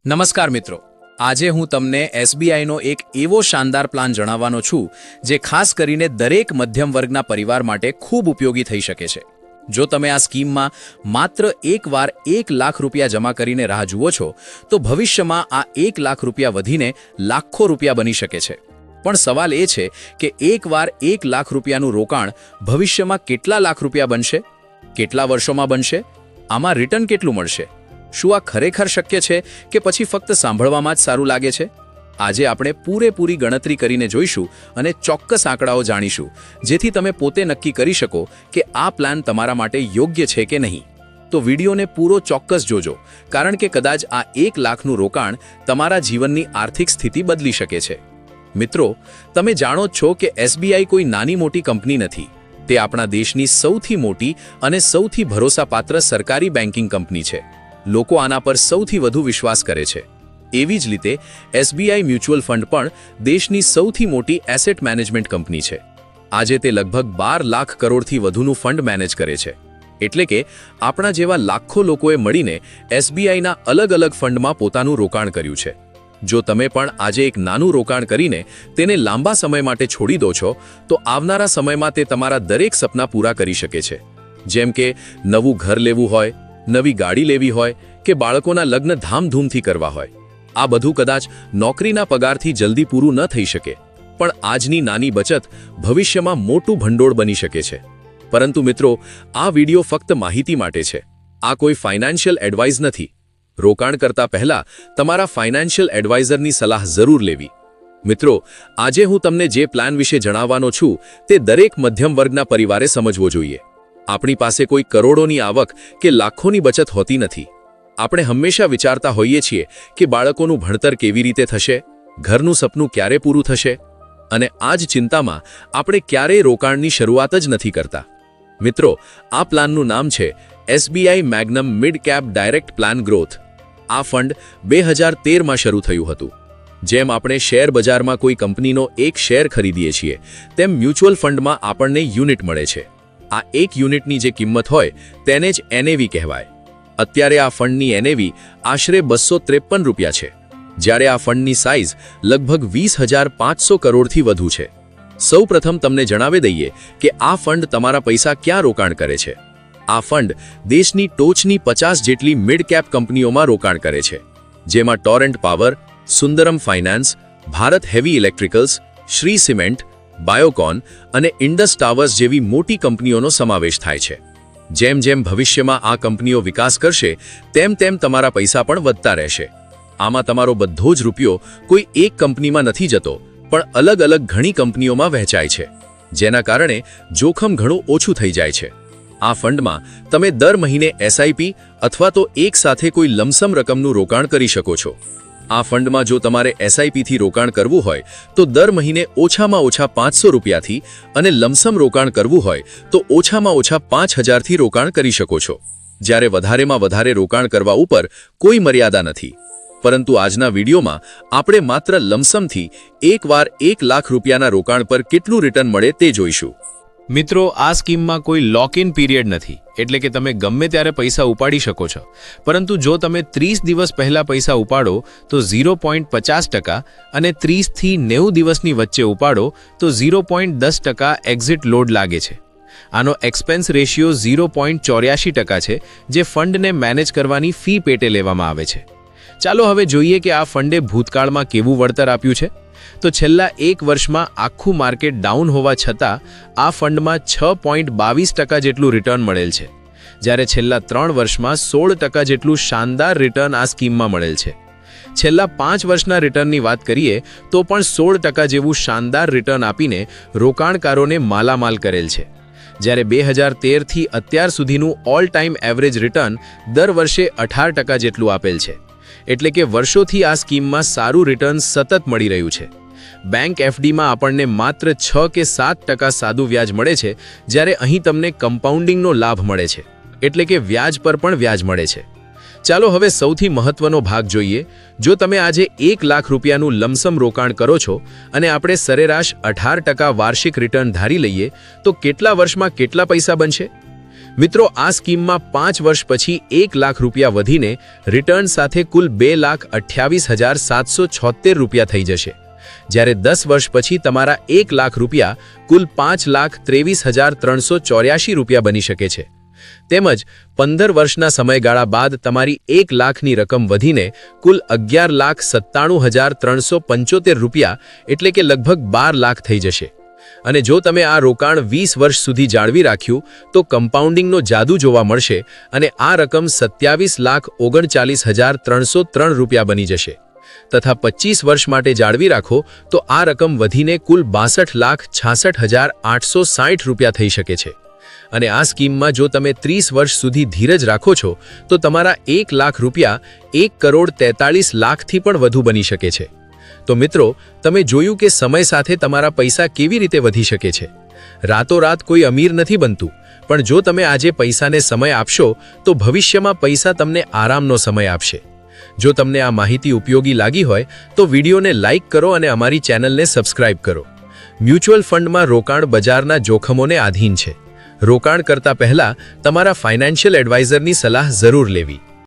નમસ્કાર મિત્રો, આજે હું તમને એસબીઆઈનો એક એવો શાનદાર પ્લાન જણાવવાનો છું જે ખાસ કરીને દરેક મધ્યમ વર્ગના પરિવાર માટે ખૂબ ઉપયોગી થઈ શકે છે। જો તમે આ સ્કીમમાં માત્ર એકવાર 1 લાખ રૂપિયા જમા કરીને રાહ જુઓ છો તો ભવિષ્યમાં આ 1 લાખ રૂપિયા વધીને લાખો રૂપિયા બની શકે છે। પણ સવાલ એ છે કે એકવાર 1 લાખ રૂપિયાનું રોકાણ ભવિષ્યમાં કેટલા લાખ રૂપિયા બનશે, કેટલા વર્ષોમાં બનશે, આમાં રિટર્ન કેટલું મળશે? શું આ ખરેખર શક્ય છે કે પછી ફક્ત સાંભળવામાં જ સારું લાગે છે? આજે આપણે પૂરેપૂરી ગણતરી કરીને જોઈશું અને ચોક્કસ આંકડાઓ જાણીશું જેથી તમે પોતે નક્કી કરી શકો કે આ પ્લાન તમારા માટે યોગ્ય છે કે નહીં। તો વિડીયોને પૂરો ચોક્કસ જોજો, કારણ કે કદાચ આ 1 લાખનું રોકાણ તમારા જીવનની આર્થિક સ્થિતિ બદલી શકે છે। મિત્રો, તમે જાણો જ છો કે એસબીઆઈ કોઈ નાની મોટી કંપની નથી। તે આપણા દેશની સૌથી મોટી અને સૌથી ભરોસાપાત્ર સરકારી બેન્કિંગ કંપની છે। લોકો આના પર સૌથી વધુ વિશ્વાસ કરે છે। એવી જ રીતે એસબીઆઈ મ્યુચ્યુઅલ ફંડ પણ દેશની સૌથી મોટી એસેટ મેનેજમેન્ટ કંપની છે। આજે તે લગભગ 12 લાખ કરોડથી વધુનું ફંડ મેનેજ કરે છે। એટલે કે આપણા જેવા લાખો લોકોએ મળીને એસબીઆઈના અલગ અલગ ફંડમાં પોતાનું રોકાણ કર્યું છે। જો તમે પણ આજે એક નાનું રોકાણ કરીને તેને લાંબા સમય માટે છોડી દો છો તો આવનારા સમયમાં તે તમારા દરેક સપના પૂરા કરી શકે છે। જેમ કે નવું ઘર લેવું હોય, નવી ગાડી લેવી હોય કે બાળકોના લગ્ન ધામધૂમથી કરવા હોય। આ બધું કદાચ નોકરીના પગારથી જલ્દી પૂરું ન થઈ શકે, પણ આજની નાની બચત ભવિષ્યમાં મોટું ભંડોળ બની શકે છે। પરંતુ મિત્રો, આ વિડિયો ફક્ત માહિતી માટે છે। આ કોઈ ફાઇનાન્શિયલ એડવાઇસ નથી। રોકાણ કરતા પહેલા તમારા ફાઇનાન્શિયલ એડવાઇઝરની સલાહ જરૂર લેવી। મિત્રો, આજે હું તમને જે પ્લાન વિશે જણાવવાનો છું તે દરેક મધ્યમ વર્ગના પરિવારે સમજવો જોઈએ। આપણી પાસે કોઈ કરોડોની આવક કે લાખોની બચત હોતી નથી। આપણે હંમેશા વિચારતા હોઈએ છીએ કે બાળકોનું ભણતર કેવી રીતે થશે, ઘરનું સપનું ક્યારે પૂરું થશે, અને આ જ ચિંતામાં આપણે ક્યારેય રોકાણની શરૂઆત જ નથી કરતા। મિત્રો, આ પ્લાનનું નામ છે SBI magnum mid cap direct plan growth. આ ફંડ 2013માં શરૂ થયું હતું। જેમ આપણે શેર બજારમાં કોઈ કંપનીનો એક શેર ખરીદીએ છીએ, તેમ મ્યુચ્યુઅલ ફંડમાં આપણને યુનિટ મળે છે। આ એક યુનિટની જે કિંમત હોય તેને જ એનએવી કહેવાય। અત્યારે આ ફંડની એનએવી આશરે 253 રૂપિયા છે, જ્યારે આ ફંડની સાઇઝ લગભગ 20,500 કરોડથી વધુ છે। સૌપ્રથમ તમને જણાવી દઈએ કે આ ફંડ તમારા પૈસા ક્યાં રોકાણ કરે છે। આ ફંડ દેશની ટોચની 50 જેટલી મિડ કેપ કંપનીઓમાં રોકાણ કરે છે, જેમાં Torrent power, Sundaram finance, Bharat heavy electricals, Shri cement, Biocon અને ઇન્ડસ ટાવર્સ જેવી મોટી કંપનીઓનો સમાવેશ થાય છે। જેમ જેમ ભવિષ્યમાં આ કંપનીઓ વિકાસ કરશે તેમ તેમ તમારા પૈસા પણ વધતા રહેશે। આમાં તમારો બધો જ રૂપિયો કોઈ એક કંપનીમાં નથી જતો, પણ અલગ અલગ ઘણી કંપનીઓમાં વહેંચાય છે, જેના કારણે જોખમ ઘણું ઓછું થઈ જાય છે। આ ફંડમાં તમે દર મહિને એસઆઈપી અથવા તો એક સાથે કોઈ લમસમ રકમનું રોકાણ કરી શકો છો। આ ફંડમાં જો તમારે એસઆઈપીથી રોકાણ કરવું હોય તો દર મહિને ઓછામાં ઓછા 500 રૂપિયાથી અને લમસમ રોકાણ કરવું હોય તો ઓછામાં ઓછા 5000થી રોકાણ કરી શકો છો, જ્યારે વધારેમાં વધારે રોકાણ કરવા ઉપર કોઈ મર્યાદા નથી। પરંતુ આજના વિડીયોમાં આપણે માત્ર લમસમથી એકવાર 1 લાખ રૂપિયાના રોકાણ પર કેટલું રિટર્ન મળે તે જોઈશું। મિત્રો, આ સ્કીમમાં કોઈ લોક ઇન પીરિયડ નથી, એટલે કે તમે ગમે ત્યારે પૈસા ઉપાડી શકો છો। પરંતુ જો તમે 30 દિવસ પહેલા પૈસા ઉપાડો તો 0.50% અને 30 થી 90 દિવસની વચ્ચે ઉપાડો તો 0.10% એક્ઝિટ લોડ લાગે છે। આનો એક્સપેન્સ રેશિયો 0.84% છે, જે ફંડને મેનેજ કરવાની ફી પેટે લેવામાં આવે છે। ચાલો હવે જોઈએ કે આ ફંડે ભૂતકાળમાં કેવું વળતર આપ્યું છે। તો છેલ્લા 1 વર્ષમાં આખું માર્કેટ ડાઉન હોવા છતાં આ ફંડમાં 6.22% જેટલું રિટર્ન મળેલ છે, જ્યારે છેલ્લા 3 વર્ષમાં 16% જેટલું શાનદાર રિટર્ન આ સ્કીમમાં મળેલ છે। છેલ્લા 5 વર્ષના રિટર્નની વાત કરીએ તો પણ 16% જેવું શાનદાર રિટર્ન આપીને રોકાણકારોને માલામાલ કરેલ છે, જ્યારે 2013થી અત્યાર સુધીનું ઓલ ટાઈમ એવરેજ રિટર્ન દર વર્ષે 18% જેટલું આપેલ છે। એટલે કે વર્ષોથી આ સ્કીમમાં સારું રિટર્ન સતત મળી રહ્યું છે। બેંક એફડીમાં આપણને માત્ર 6 કે 7% સાદું વ્યાજ મળે છે, જ્યારે અહીં તમને કમ્પાઉન્ડિંગનો લાભ મળે છે, એટલે કે વ્યાજ પર પણ વ્યાજ મળે છે। ચાલો હવે સૌથી મહત્વનો ભાગ જોઈએ। જો તમે આજે 1 લાખ રૂપિયાનું લમસમ રોકાણ કરો છો અને આપણે સરેરાશ 18% વાર્ષિક રિટર્ન ધારી લઈએ તો કેટલા વર્ષમાં કેટલા પૈસા બનશે? મિત્રો, આ સ્કીમમાં 5 વર્ષ પછી 1 લાખ રૂપિયા વધીને રિટર્ન સાથે કુલ 2,28,776 રૂપિયા થઈ જશે, જ્યારે 10 વર્ષ પછી તમારા 1 લાખ રૂપિયા કુલ 5,23,384 રૂપિયા બની શકે છે. તેમજ 15 વર્ષના સમયગાળા બાદ તમારી 1 લાખની રકમ વધીને કુલ 11,97,375 રૂપિયા એટલે કે લગભગ 12 લાખ થઈ જશે. અને જો તમે આ રોકાણ 20 વર્ષ સુધી જાળવી રાખ્યું તો કમ્પાઉન્ડિંગનો જાદુ જોવા મળશે અને આ રકમ 27,39,303 રૂપિયા બની જશે. તથા 25 વર્ષ માટે જાળવી રાખો તો આ રકમ વધીને કુલ 62,66,860 રૂપિયા થઈ શકે છે. અને આ સ્કીમમાં જો તમે 30 વર્ષ સુધી ધીરજ રાખો છો તો તમારા 1 લાખ રૂપિયા 1,43,00,000થી પણ વધુ બની શકે છે. તો મિત્રો, તમે જોયું કે સમય સાથે તમારા પૈસા કેવી રીતે વધી શકે છે. રાતોરાત કોઈ અમીર નથી બનતું, પણ જો તમે આજે પૈસાને સમય આપશો તો ભવિષ્યમાં પૈસા તમને આરામનો સમય આપશે. જો તમને આ માહિતી ઉપયોગી લાગી હોય તો વિડીયોને લાઇક કરો અને અમારી ચેનલને સબસ્ક્રાઇબ કરો. મ્યુચ્યુઅલ ફંડમાં રોકાણ બજારના જોખમોને આધીન છે. રોકાણ કરતા પહેલા તમારા ફાઇનાન્શિયલ એડવાઇઝરની સલાહ જરૂર લેવી.